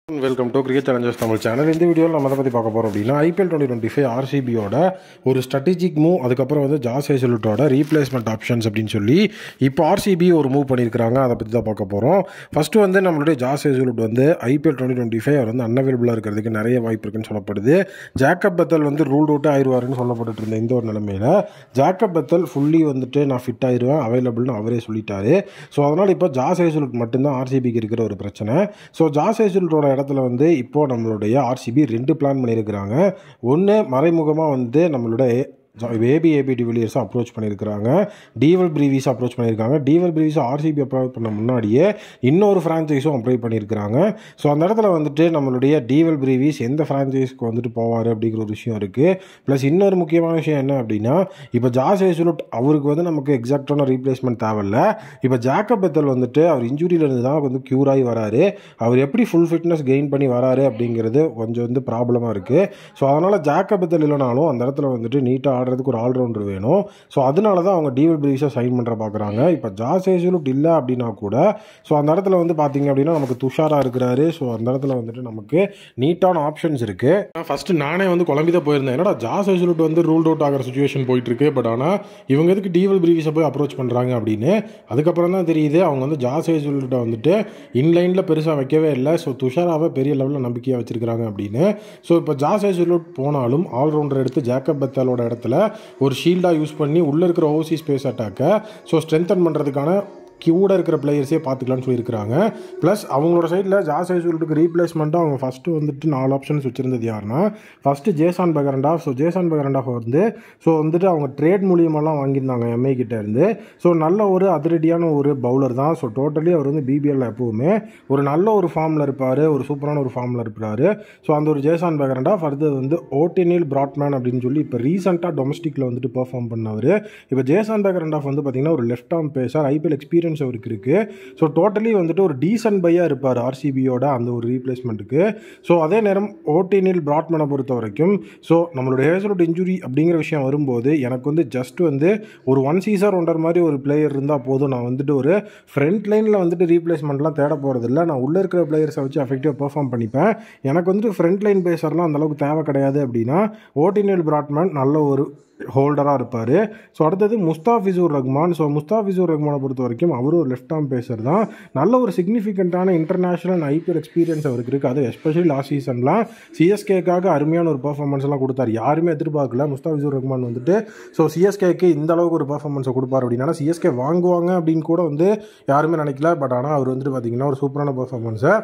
Welcome to cricket Challengers Tamil channel. இந்த வீடியோவில் நம்ம அதை பற்றி பார்க்க போகிறோம் அப்படின்னா ஐபிஎல் 2025 ஆர்சிபியோட ஒரு ஸ்ட்ராட்டஜிக் மூவ், அதுக்கப்புறம் வந்து ஜாஸ் ஹேசல்வுட்டோட ரீப்ளேஸ்மெண்ட் ஆப்ஷன்ஸ் அப்படின்னு சொல்லி இப்போ ஆர்சிபி ஒரு மூவ் பண்ணியிருக்காங்க. அதை பற்றி தான் பார்க்க போகிறோம். ஃபஸ்ட்டு வந்து நம்மளுடைய ஜாஸ் ஹேசல்வுட் வந்து ஐபிஎல் 2025 அவர் வந்து அன்அவைலபிளாக இருக்கிறதுக்கு நிறைய வாய்ப்பு இருக்குன்னு சொல்லப்படுது. ஜேக்கப் பெத்தல் வந்து ரூல்ட் அவுட்டே ஆயிடுவாருன்னு சொல்லப்பட்டு இருந்த இந்த ஒரு நிலைமையில் ஜேக்கப் பெத்தல் ஃபுல்லி வந்துட்டு நான் ஃபிட் ஆயிடுவேன், அவைலபிள்னு அவரே சொல்லிட்டாரு. ஸோ அதனால் இப்போ ஜாஸ் ஹேசல்வுட் மட்டும்தான் ஆர்சிபிக்கு இருக்கிற ஒரு பிரச்சனை. ஸோ ஜாஸ் ஹேசல்வுட்டோட இடத்துல வந்து இப்போ நம்மளுடைய ஆர்சிபி 2 பிளான் பண்ணியிருக்கிறாங்க. ஒன்று மறைமுகமாக வந்து நம்மளுடைய ஏபி டிவிலியர்ஸை அப்ரோச் பண்ணியிருக்கிறாங்க, டிவல் பிரீவிஸை அப்ரோச் பண்ணியிருக்காங்க. டிவல் பிரீவிஸை ஆர்சிபி அப்ரோச் பண்ண முன்னாடியே இன்னொரு ஃப்ரான்ச்சைஸும் அப்ரோச் பண்ணியிருக்கிறாங்க. ஸோ அந்த இடத்துல வந்துட்டு நம்மளுடைய டிவல் பிரீவிஸ் எந்த ஃப்ரான்ச்சைஸ்க்கு வந்துட்டு போவார் அப்படிங்கிற ஒரு விஷயம் இருக்குது. ப்ளஸ் இன்னொரு முக்கியமான விஷயம் என்ன அப்படின்னா, இப்போ ஜாஸ் ஹேசல்வுட் அவருக்கு வந்து நமக்கு எக்ஸாக்டான ரீப்ளேஸ்மெண்ட் தேவையில்லை. இப்போ ஜேக்கப் பெத்தல் வந்துட்டு அவர் இன்ஜுரியிலேருந்து தான் வந்து க்யூர் ஆகி வராரு. அவர் எப்படி ஃபுல் ஃபிட்னஸ் கெயின் பண்ணி வராரு அப்படிங்கிறது கொஞ்சம் வந்து ப்ராப்ளமாக இருக்குது. ஸோ அதனால் ஜேக்கப் பெத்தல் இல்லைனாலும் அந்த இடத்துல வந்துட்டு நீட்டாக ஆடுறதுக்கு ஒரு ஆல்ரவுண்டர் வேணும். ஸோ அதனால தான் அவங்க டிவல் பிரீவிஸை சைன் பண்ணுற பார்க்குறாங்க. இப்போ ஜாஸ் ஹேசல்வுட் இல்லை அப்படின்னா கூட ஸோ அந்த இடத்துல வந்து பார்த்தீங்க அப்படின்னா நமக்கு துஷாரா இருக்கிறாரு. ஸோ அந்த இடத்துல வந்துட்டு நமக்கு நீட்டான ஆப்ஷன்ஸ் இருக்குது. ஃபஸ்ட்டு நானே வந்து குழம்பி தான் போயிருந்தேன், என்னடா ஜாஸ் ஹேசல்வுட் வந்து ரூல்ட் அவுட் ஆகிற சுச்சுவேஷன் போயிட்டு இருக்கு, பட் ஆனால் இவங்க எதுக்கு டிவல் பிரீவிஸை போய் அப்ரோச் பண்ணுறாங்க அப்படின்னு. அதுக்கப்புறம் தான் தெரியுது அவங்க வந்து ஜாஸ் ஹேசல்வுட்டை வந்துட்டு இன்லைனில் பெருசாக வைக்கவே இல்லை. ஸோ துஷாராவை பெரிய லெவலில் நம்பிக்கையாக வச்சிருக்கிறாங்க அப்படின்னு. ஸோ இப்போ ஜாஸ் ஹேசல்வுட் போனாலும் ஆல்ரவுண்டர் எடுத்து ஜேக்கப் பெத்தலோட இடத்துல ஒரு ஷீல்டாக யூஸ் பண்ணி உள்ளே இருக்கிற ஓவர்சீஸ் ஸ்பேஸ் அட்டாக்கை ஸோ ஸ்ட்ரென்தன் பண்ணுறதுக்கான கூட இருக்கிற பிளேயர்ஸே பார்த்துக்கலான்னு சொல்லியிருக்கிறாங்க. ப்ளஸ் அவங்களோட சைடில் ஜாஸ் ஹேசல்வுட்டுக்கு ரீப்ளேஸ்மெண்ட்டாக அவங்க ஃபஸ்ட்டு வந்துட்டு 4 ஆப்ஷன்ஸ் வச்சுருந்தது யாருன்னா, ஃபஸ்ட்டு ஜேசன் பெகரண்டாஃப். ஸோ ஜேசன் பெகரண்டாஃப் வந்து வந்துட்டு அவங்க ட்ரேட் மூலியமெல்லாம் வாங்கியிருந்தாங்க எம்ஐ கிட்ட இருந்து. ஸோ நல்ல ஒரு அதிரடியான ஒரு பவுலர் தான். ஸோ டோட்டலி அவர் வந்து பிபிஎல்ல எப்போவுமே ஒரு நல்ல ஒரு ஃபார்மில் இருப்பார், ஒரு சூப்பரான ஒரு ஃபார்மில் இருப்பார். ஸோ அந்த ஒரு ஜேசன் பெகரண்டாஃப் அடுத்தது வந்து ஓட்டினில் பிராட்மேன் அப்படின்னு சொல்லி இப்போ ரீசெண்டாக டொமஸ்டிக்கில் வந்துட்டு பெர்ஃபார்ம் பண்ணவர். இப்போ ஜேசன் பெகரண்டாஃப் வந்து பார்த்திங்கன்னா ஒரு left arm pacer, IPL experience அவருக்கு இருக்குது. ஸோ டோட்டலி வந்துட்டு ஒரு டீசன்ட் பையாக இருப்பார் ஆர்சிபியோட அந்த ஒரு ரீப்ளேஸ்மெண்ட்டுக்கு. ஸோ அதே நேரம் ஓட்டினில் பிராட்மேனை பொறுத்த வரைக்கும் ஸோ நம்மளோட ஹேசல்வுட் இன்ஜுரி அப்படிங்கிற விஷயம் வரும்போது எனக்கு வந்து ஜஸ்ட் வந்து ஒரு 1 சீசர் ஒண்டர் மாதிரி ஒரு பிளேயர் இருந்தால் போதும். நான் வந்துட்டு ஒரு ஃப்ரண்ட் லைனில் வந்துட்டு ரீப்ளேஸ்மெண்ட்லாம் தேட போகிறதில்ல, நான் உள்ளே இருக்கிற பிளேயர்ஸை வச்சு எஃபெக்டிவாக பெர்ஃபார்ம் பண்ணிப்பேன். எனக்கு வந்துட்டு ஃப்ரண்ட் லைன் பேசர்லாம் அந்தளவுக்கு தேவை கிடையாது அப்படின்னா ஓட்டினில் பிராட்மேன் நல்ல ஒரு ஹோல்டராக இருப்பார். ஸோ அடுத்தது முஸ்தாஃபிசூர் ரஹ்மான். ஸோ முஸ்தாஃபிசூர் ரஹ்மானை பொறுத்த வரைக்கும் அவரும் ஒரு லெஃப்ட் ஆர்ம் பேசர் தான். நல்ல ஒரு சிக்னிஃபிகண்ட்டான இன்டர்நேஷனல் ஐபிஎல் எக்ஸ்பீரியன்ஸ் அவருக்கு இருக்குது. அது எஸ்பெஷலி லாஸ்ட் சீசன்லாம் சிஎஸ்கேக்காக அருமையான ஒரு பர்ஃபார்மன்ஸ் எல்லாம் கொடுத்தாரு. யாருமே எதிர்பார்க்கல முஸ்தாஃபிசூர் ரஹ்மான் வந்துட்டு ஸோ சிஎஸ்கேக்கு இந்த அளவுக்கு ஒரு பர்ஃபார்மன்ஸை கொடுப்பார் அப்படின்னா சிஎஸ்கே வாங்குவாங்க அப்படின்னு கூட வந்து யாருமே நினைக்கல. பட் ஆனால் அவர் வந்துட்டு பார்த்திங்கன்னா ஒரு சூப்பரான பர்ஃபார்மன்ஸை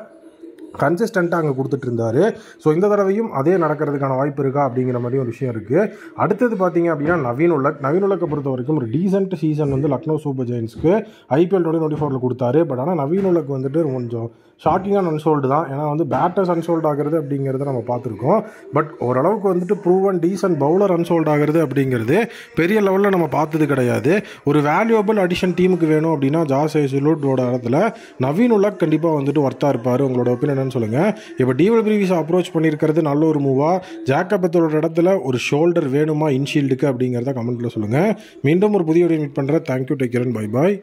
கன்சிஸ்டண்ட்டாக அங்கே கொடுத்துட்டு இருந்தார். ஸோ இந்த தடவையும் அதே நடக்கிறதுக்கான வாய்ப்பு இருக்கா அப்படிங்கிற மாதிரி ஒரு விஷயம் இருக்குது. அடுத்தது பார்த்தீங்க அப்படின்னா நவீன் உலக்கை பொறுத்த வரைக்கும் ஒரு டீசென்ட் சீசன் வந்து லக்னோ சூப்பர் ஜெயின்ஸ்க்கு ஐபிஎல் 2024 கொடுத்தாரு. பட் ஆனால் நவீன் உலக் வந்துட்டு கொஞ்சம் ஷாக்கிங்கான அன்சோல்டு தான். ஏன்னா வந்து பேட்டர்ஸ் அன்சோல்ட் ஆகிறது அப்படிங்கிறத நம்ம பார்த்துருக்கோம். பட் ஓரளவுக்கு வந்துட்டு ப்ரூவன் டீசன்ட் பவுலர் அன்சோல்ட் ஆகிறது அப்படிங்கிறது பெரிய லெவலில் நம்ம பார்த்தது கிடையாது. ஒரு வேல்யூபிள் அடிஷன் டீமுக்கு வேணும் அப்படின்னா ஜாஸ் ஹேசல்வுட்டோட இடத்துல நவீன் உலக் கண்டிப்பாக வந்துட்டு ஒர்த்தாக இருப்பார். உங்களோட ஒப்பீனியன் சொல்லுங்கள். இப்போ டிவல் பிரீவிஸை அப்ரோச் பண்ணியிருக்கிறது நல்ல ஒரு மூவாக, ஜேக்கப் பெத்தலோட இடத்துல ஒரு ஷோல்டர் வேணுமா இன்ஷீல்டுக்கு அப்படிங்கிறத கமெண்ட்டில் சொல்லுங்கள். மீண்டும் ஒரு புதிய வீடியோ மீட் பண்ணுறேன். Thank you, take care, bye bye.